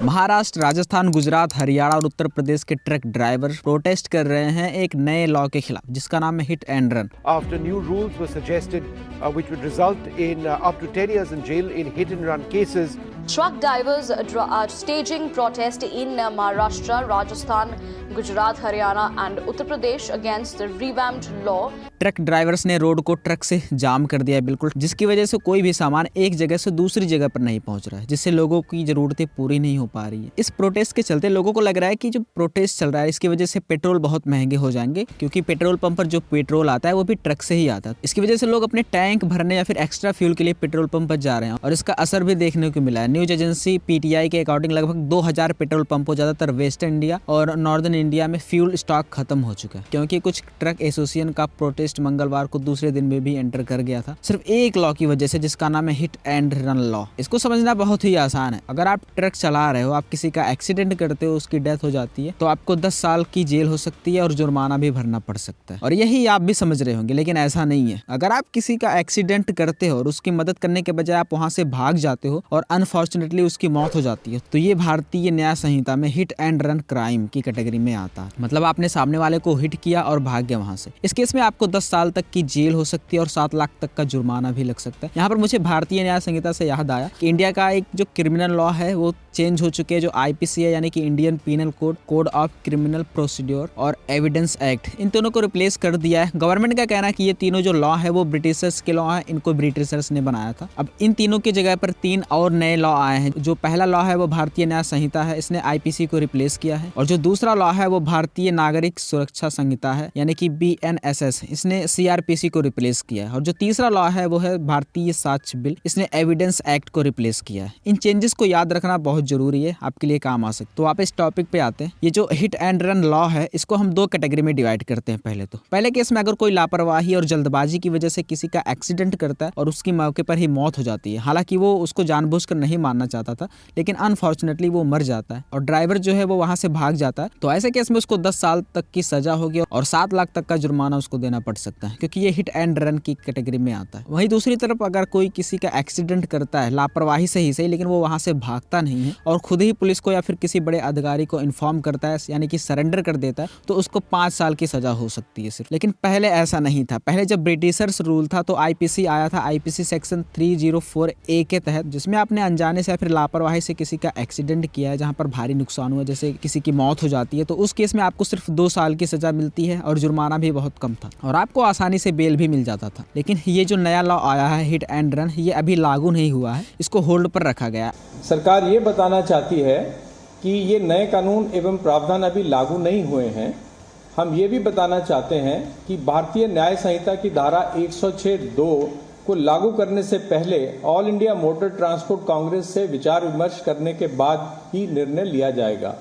महाराष्ट्र, राजस्थान, गुजरात, हरियाणा और उत्तर प्रदेश के truck driver protest कर रहे हैं एक नए लॉ के खिलाफ जिसका नाम है hit and run. After new rules were suggested, which would result in up to 10 years in jail in hit and run cases. Truck drivers are staging protest in Maharashtra, Rajasthan, Gujarat, Haryana and Uttar Pradesh against the revamped law. Truck drivers ने road को truck से जाम कर दिया है बिल्कुल, जिसकी वजह से कोई भी सामान एक जगह से दूसरी जगह पर नहीं पहुंच रहा है, जिससे लोगों की जरूरतें पूरी नहीं हो पा रही है। इस प्रोटेस्ट के चलते लोगों को लग रहा है कि जो प्रोटेस्ट चल रहा है इसकी वजह से पेट्रोल बहुत महंगे हो जाएंगे, क्योंकि पेट्रोल पंप पर जो पेट्रोल आता है वो भी ट्रक से ही आता है। इसकी वजह से लोग अपने टैंक भरने या फिर एक्स्ट्रा फ्यूल के लिए पेट्रोल पंप पर जा रहे हैं और इसका असर भी देखने को मिला है। न्यूज एजेंसी पीटीआई के अकॉर्डिंग लगभग 2000 पेट्रोल पंपों ज्यादातर वेस्टर्न इंडिया और नॉर्दर्न इंडिया में फ्यूल स्टॉक खत्म हो चुका है, क्योंकि कुछ ट्रक एसोसिएशन का प्रोटेस्ट मंगलवार को दूसरे दिन में भी एंटर कर गया था, सिर्फ एक लॉ की वजह से जिसका नाम है हिट एंड रन लॉ। इसको समझना बहुत ही आसान है। अगर आप ट्रक चला रहे हो, आप किसी का एक्सीडेंट करते हो, उसकी डेथ हो जाती है तो आपको 10 साल की जेल हो सकती है और जुर्माना भी भरना पड़ सकता है। और यही आप भी समझ रहे होंगे, लेकिन ऐसा नहीं है। अगर आप किसी का एक्सीडेंट करते हो और उसकी मदद करने के बजाय आप वहां से भाग जाते हो और अनफॉर्चुनेटली उसकी मौत हो जाती है, तो ये भारतीय न्याय संहिता में हिट एंड रन क्राइम की कैटेगरी में आता है। मतलब आपने सामने वाले को हिट किया और भाग गया वहां से। इस केस में आपको 10 साल तक की जेल हो सकती है और 7 लाख तक का जुर्माना भी लग सकता है। यहाँ पर मुझे भारतीय न्याय संहिता से याद आया कि इंडिया का एक जो क्रिमिनल लॉ है वो चेंज हो चुके हैं, जो आईपीसी है यानी कि Indian penal code, code of criminal procedure और एविडेंस एक्ट, इन दोनों को रिप्लेस कर दिया है। गवर्नमेंट का कहना है कि ये तीनों जो लॉ है वो ब्रिटिशर्स के लॉ है, इनको ब्रिटिशर्स ने बनाया था। अब इन तीनों की जगह पर 3 और नए लॉ आए हैं। जो पहला लॉ है वो भारतीय न्याय संहिता है, इसने आईपीसी को रिप्लेस किया है। और जो दूसरा लॉ है वो भारतीय नागरिक सुरक्षा संहिता है यानी कि BNSS, इसने सीआरपीसी को रिप्लेस किया है। और जो तीसरा लॉ है वो है भारतीय साक्ष्य बिल, इसने एविडेंस एक्ट को रिप्लेस किया है। इन चेंजेस को याद रखना बहुत जरूरी है, आपके लिए काम आ सकते। तो आप इस टॉपिक पे आते हैं। ये जो हिट एंड रन लॉ है इसको हम 2 कैटेगरी में डिवाइड करते हैं। पहले केस में अगर कोई लापरवाही और जल्दबाजी की वजह से किसी का एक्सीडेंट करता है और उसकी मौके पर ही मौत हो जाती है, हालांकि वो उसको जानबूझकर नहीं मारना चाहता था, लेकिन अनफॉर्चुनेटली वो मर जाता है और ड्राइवर जो है वो वहां से भाग जाता है, तो ऐसे केस में उसको 10 साल तक की सजा होगी और 7 लाख तक का जुर्माना उसको देना पड़ सकता है, क्योंकि ये हिट एंड रन की कैटेगरी में आता है। वहीं दूसरी तरफ अगर कोई किसी का एक्सीडेंट करता है लापरवाही से ही सही, लेकिन वो वहां से भागता नहीं है और खुद ही पुलिस को या फिर किसी बड़े अधिकारी को इन्फॉर्म करता है यानी कि सरेंडर कर देता है, तो उसको 5 साल की सजा हो सकती है सिर्फ। लेकिन पहले ऐसा नहीं था। पहले जब ब्रिटिशर्स रूल था तो आईपीसी आया था, आईपीसी सेक्शन 304A के तहत, जिसमें आपने अनजाने से या फिर लापरवाही से किसी का एक्सीडेंट किया है जहां पर भारी नुकसान हुआ, जैसे किसी की मौत हो जाती है, तो उस केस में आपको सिर्फ 2 साल की सजा मिलती है और जुर्माना भी बहुत कम था और आपको आसानी से बेल भी मिल जाता था। लेकिन ये जो नया लॉ आया है हिट एंड रन, ये अभी लागू नहीं हुआ है, इसको होल्ड पर रखा गया। सरकार ये बताना चाहती है कि ये नए कानून एवं प्रावधान अभी लागू नहीं हुए हैं। हम ये भी बताना चाहते हैं कि भारतीय न्याय संहिता की धारा 106(2) को लागू करने से पहले all India motor transport Congress से विचार विमर्श करने के बाद ही निर्णय लिया जाएगा।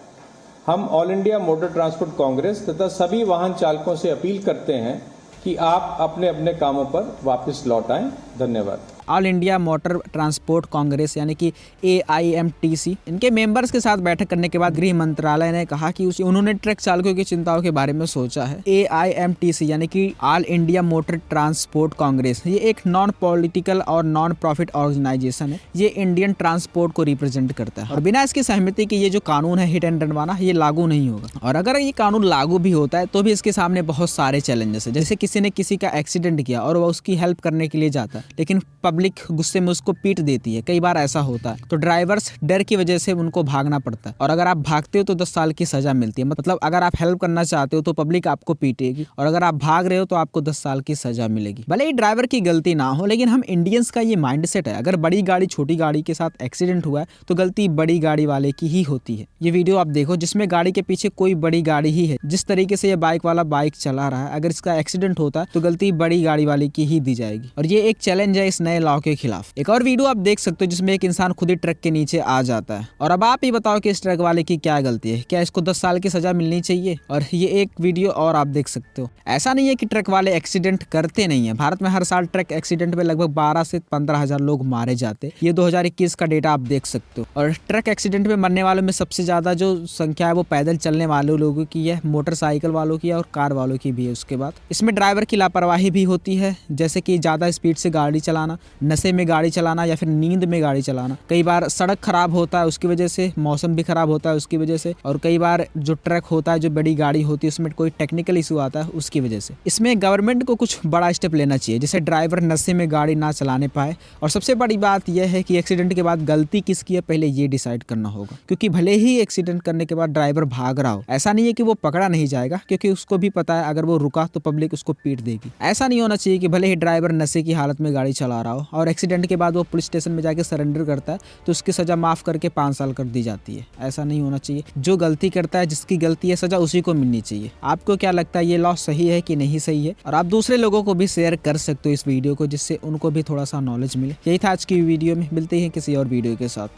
हम all India motor transport Congress तथा सभी वाहन चालकों से अपील करते हैं कि आप अपने अपने कामों पर वापस लौट आएं। धन्यवाद। All India motor transport Congress यानी कि AIMTC, इनके मेंबर्स के साथ बैठक करने के बाद गृह मंत्रालय ने कहा कि उन्होंने ट्रक चालकों की चिंताओं के बारे में सोचा है। AIMTC यानी कि all India motor transport Congress, ये एक नॉन पॉलिटिकल और नॉन प्रॉफिट ऑर्गेनाइजेशन है। ये इंडियन ट्रांसपोर्ट को रिप्रेजेंट करता है और बिना इसकी सहमति के ये जो कानून है हिट एंड रन वाला, ये लागू नहीं होगा। और अगर ये कानून लागू भी होता है तो भी इसके सामने बहुत सारे चैलेंजेस है। जैसे किसी ने किसी का एक्सीडेंट किया और वह उसकी हेल्प करने के लिए जाता है, लेकिन पब्लिक गुस्से में उसको पीट देती है, कई बार ऐसा होता है, तो ड्राइवर्स डर की वजह से उनको भागना पड़ता है। और अगर आप भागते हो तो 10 साल की सजा मिलती है। मतलब अगर आप हेल्प करना चाहते हो तो पब्लिक आपको पीटेगी और अगर आप भाग रहे हो तो आपको 10 साल की सजा मिलेगी। भले ही ड्राइवर की गलती ना हो, लेकिन हम इंडियंस का ये माइंडसेट है, अगर बड़ी गाड़ी छोटी गाड़ी के साथ एक्सीडेंट हुआ है तो गलती बड़ी गाड़ी वाले की ही होती है। ये वीडियो आप देखो जिसमें गाड़ी के पीछे कोई बड़ी गाड़ी ही है। जिस तरीके से ये बाइक वाला बाइक चला रहा है, अगर इसका एक्सीडेंट होता है तो गलती बड़ी गाड़ी वाले की ही दी जाएगी। और ये एक चैलेंज है इस नए लॉ के खिलाफ। एक और वीडियो आप देख सकते हो जिसमें एक इंसान खुद ही ट्रक के नीचे आ जाता है। और अब आप ही बताओ कि इस ट्रक वाले की क्या गलती है, क्या इसको 10 साल की सजा मिलनी चाहिए? और ये एक वीडियो और आप देख सकते हो। ऐसा नहीं है कि ट्रक वाले एक्सीडेंट करते नहीं है। भारत में हर साल ट्रक एक्सीडेंट में लगभग 12 से 15 हजार लोग मारे जाते। ये 2021 का डेटा आप देख सकते हो। और ट्रक एक्सीडेंट में मरने वालों में सबसे ज्यादा जो संख्या है वो पैदल चलने वाले लोगों की है, मोटरसाइकिल वालों की है और कार वालों की भी है। उसके बाद इसमें ड्राइवर की लापरवाही भी होती है, जैसे कि ज्यादा स्पीड से गाड़ी चलाना, नशे में गाड़ी चलाना या फिर नींद में गाड़ी चलाना। कई बार सड़क खराब होता है उसकी वजह से, मौसम भी खराब होता है उसकी वजह से, और कई बार जो ट्रक होता है, जो बड़ी गाड़ी होती है, उसमें कोई टेक्निकल इशू आता है उसकी वजह से। इसमें गवर्नमेंट को कुछ बड़ा स्टेप लेना चाहिए जिससे ड्राइवर नशे में गाड़ी ना चलाने पाए। और सबसे बड़ी बात यह है कि एक्सीडेंट के बाद गलती किसकी है पहले ये डिसाइड करना होगा, क्योंकि भले ही एक्सीडेंट करने के बाद ड्राइवर भाग रहा हो, ऐसा नहीं है कि वो पकड़ा नहीं जाएगा, क्योंकि उसको भी पता है अगर वो रुका तो पब्लिक उसको पीट देगी। ऐसा नहीं होना चाहिए कि भले ही ड्राइवर नशे की हालत में गाड़ी चला रहा हो और एक्सीडेंट के बाद वो पुलिस स्टेशन में जाके सरेंडर करता है तो उसकी सजा माफ करके 5 साल कर दी जाती है। ऐसा नहीं होना चाहिए। जो गलती करता है, जिसकी गलती है, सजा उसी को मिलनी चाहिए। आपको क्या लगता है ये लॉ सही है कि नहीं सही है? और आप दूसरे लोगों को भी शेयर कर सकते हो इस वीडियो को, जिससे उनको भी थोड़ा सा नॉलेज मिले। यही था आज की वीडियो में, मिलते हैं किसी और वीडियो के साथ।